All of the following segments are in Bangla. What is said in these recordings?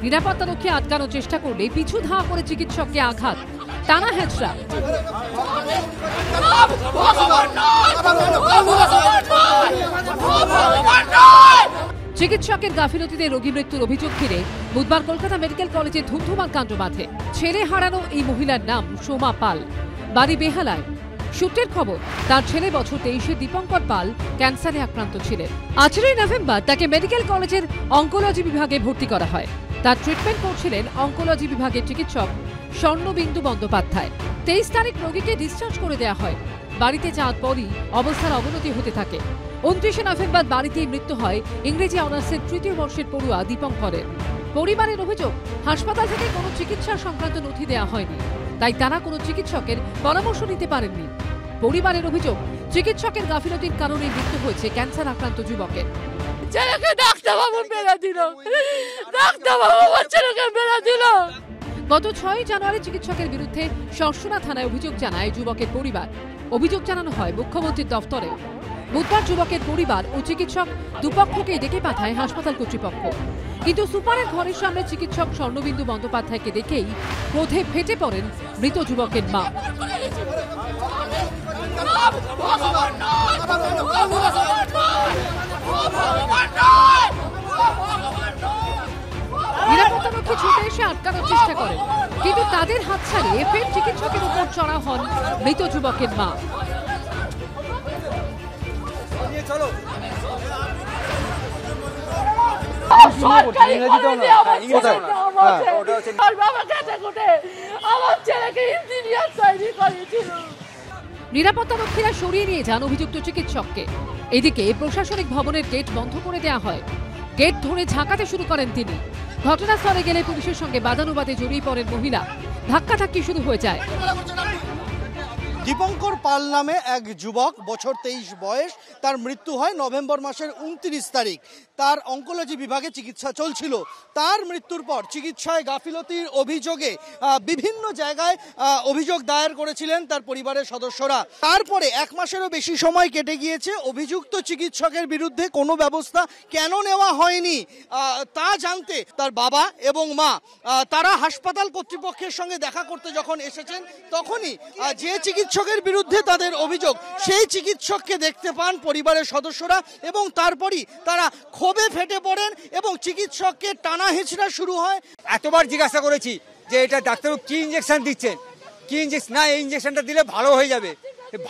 নিরাপত্তারক্ষী আটকানোর চেষ্টা করলে পিছু ধাওয়া করে চিকিৎসককে আঘাত, টানা হেঁচড়া। চিকিৎসকের গাফিলতিতে রোগী মৃত্যুর অভিযোগ ঘিরে বুধবার কলকাতা মেডিকেল কলেজে ধুমধুমার কাণ্ড বাধে। ছেলে হারানো এই মহিলার নাম সোমা পাল, বাড়ি বেহালায়। সূত্রের খবর, তার ছেলে বছর 23 দীপঙ্কর পাল ক্যান্সারে আক্রান্ত ছিলেন। 18 নভেম্বর তাকে মেডিকেল কলেজের অঙ্কোলজি বিভাগে ভর্তি করা হয়। তার ট্রিটমেন্ট করছিলেন অঙ্কোলজি বিভাগের চিকিৎসক স্বর্ণবিন্দু বন্দ্যোপাধ্যায়। 23 তারিখ রোগীকে ডিসচার্জ করে দেওয়া হয়। বাড়িতে যাওয়ার পরই অবস্থার অবনতি হতে থাকে। 29 নভেম্বর বাড়িতেই মৃত্যু হয় ইংরেজি অনার্সের 3য় বর্ষের পড়ুয়া দীপঙ্করের। পরিবারের অভিযোগ, হাসপাতাল থেকে কোনো চিকিৎসা সংক্রান্ত নথি দেওয়া হয়নি, তাই তারা কোনো চিকিৎসকের পরামর্শ নিতে পারেননি। পরিবারের অভিযোগ, চিকিৎসকের গাফিলতির কারণে মৃত্যু হয়েছে ক্যান্সার আক্রান্ত যুবকের। ছেলেকে ডাক্তারবাবু মেরে দিল, ডাক্তারবাবু আমার ছেলেকে মেরে দিল। গত 6 জানুয়ারি চিকিৎসকের বিরুদ্ধে সরসুনা থানায় অভিযোগ জানায় যুবকের পরিবার। অভিযোগ জানানো হয় মুখ্যমন্ত্রীর দফতরে। বুধবার যুবকের পরিবার ও চিকিৎসক দুপক্ষকেই ডেকে পাঠায় হাসপাতাল কর্তৃপক্ষ। কিন্তু সুপারের ঘরের সামনে চিকিৎসক স্বর্ণবিন্দু বন্দ্যোপাধ্যায়কে দেখেই ক্রোধে ফেটে পড়েন মৃত যুবকের মা। নিরাপত্তারক্ষী ছুটে এসে আটকানোর চেষ্টা করেন, কিন্তু তাদের হাত ছাড়িয়ে ফের চিকিৎসকের উপর চড়া হন মৃত যুবকের মা। নিরাপত্তারক্ষীরা সরিয়ে নিয়ে যান অভিযুক্ত চিকিৎসককে। এদিকে প্রশাসনিক ভবনের গেট বন্ধ করে দেওয়া হয়। গেট ধরে ঝাঁকাতে শুরু করেন তিনি। ঘটনাস্থলে গেলে পুলিশের সঙ্গে বাদানুবাদে জড়িয়ে পড়েন মহিলা। ধাক্কাধাক্কি শুরু হয়ে যায়। দীপঙ্কর পাল নামে এক যুবক, বছর 23 বয়স। তার মৃত্যু হয় নভেম্বর মাসের 29 তারিখ। তার অঙ্কোলজি বিভাগে চিকিৎসা চলছিল। তার মৃত্যুর পর চিকিৎসায় গাফিলতির অভিযোগে বিভিন্ন জায়গায় অভিযোগ দায়ের করেছিলেন তার পরিবারের সদস্যরা। তারপরে 1 মাসেরও বেশি সময় কেটে গিয়েছে। অভিযুক্ত চিকিৎসকের বিরুদ্ধে কোনো ব্যবস্থা কেন নেওয়া হয়নি তা জানতে তার বাবা এবং মা তারা হাসপাতাল কর্তৃপক্ষের সঙ্গে দেখা করতে যখন এসেছেন, তখনই যে চিকিৎসকের বিরুদ্ধে তাদের অভিযোগ, সেই চিকিৎসককে দেখতে পান পরিবারের সদস্যরা এবং তারপরই তারা ক্ষোভে ফেটে পড়েন এবং চিকিৎসককে টানা হেঁচড়া শুরু হয়। এতবার জিজ্ঞাসা করেছি যে এটা ডাক্তারবাবু কি ইঞ্জেকশন দিচ্ছেন, কি ইঞ্জেকশন, না এই ইঞ্জেকশনটা দিলে ভালো হয়ে যাবে।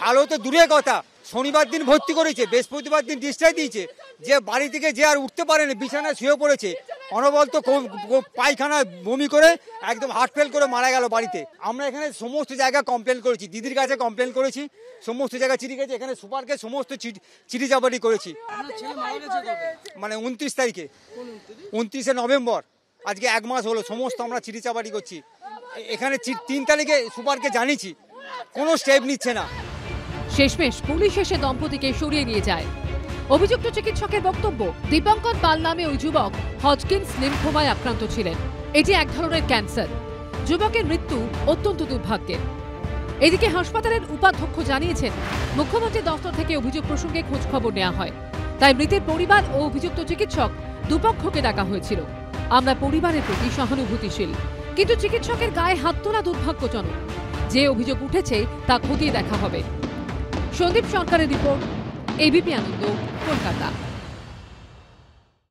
ভালো তো দূরের কথা, শনিবার দিন ভর্তি করেছে, বৃহস্পতিবার দিন ডিসচার্জ দিয়েছে। যে বাড়ি থেকে যে আর উঠতে পারেনি, বিছানায় শুয়ে পড়েছে, অনবরত পায়খানায় বমি করে একদম হার্ট ফেল করে মারা গেল বাড়িতে। আমরা এখানে সমস্ত জায়গায় কমপ্লেন করেছি, দিদির কাছে কমপ্লেন করেছি, সমস্ত জায়গায় চিঠি গেছে, এখানে সুপারকে সমস্ত চিঠি চাপাটি করেছি। মানে 29 তারিখে, 29শে নভেম্বর, আজকে 1 মাস হলো, সমস্ত আমরা চিঠি চাপাটি করছি। এখানে 3 তারিখে সুপারকে জানিয়েছি, কোনো স্টেপ নিচ্ছে না। শেষমেশ পুলিশ এসে দম্পতিকে সরিয়ে নিয়ে যায়। অভিযুক্ত চিকিৎসকের বক্তব্য, দীপঙ্কর পাল নামে ওই যুবক হজকিন্স লিম্ফোমায় আক্রান্ত ছিলেন। এটি এক ধরনের ক্যান্সার। যুবকের মৃত্যু অত্যন্ত দুর্ভাগ্যের। এদিকে হাসপাতালের উপাধ্যক্ষ জানিয়েছেন, মুখ্যমন্ত্রীর দফতর থেকে অভিযোগ প্রসঙ্গে খোঁজ খবর নেওয়া হয়, তাই মৃতের পরিবার ও অভিযুক্ত চিকিৎসক দুপক্ষকে ডাকা হয়েছিল। আমরা পরিবারের প্রতি সহানুভূতিশীল, কিন্তু চিকিৎসকের গায়ে হাত তোলা দুর্ভাগ্যজনক। যে অভিযোগ উঠেছে তা খতিয়ে দেখা হবে। সন্দীপ সরকারের রিপোর্ট, এবিপি আনন্দ, কলকাতা।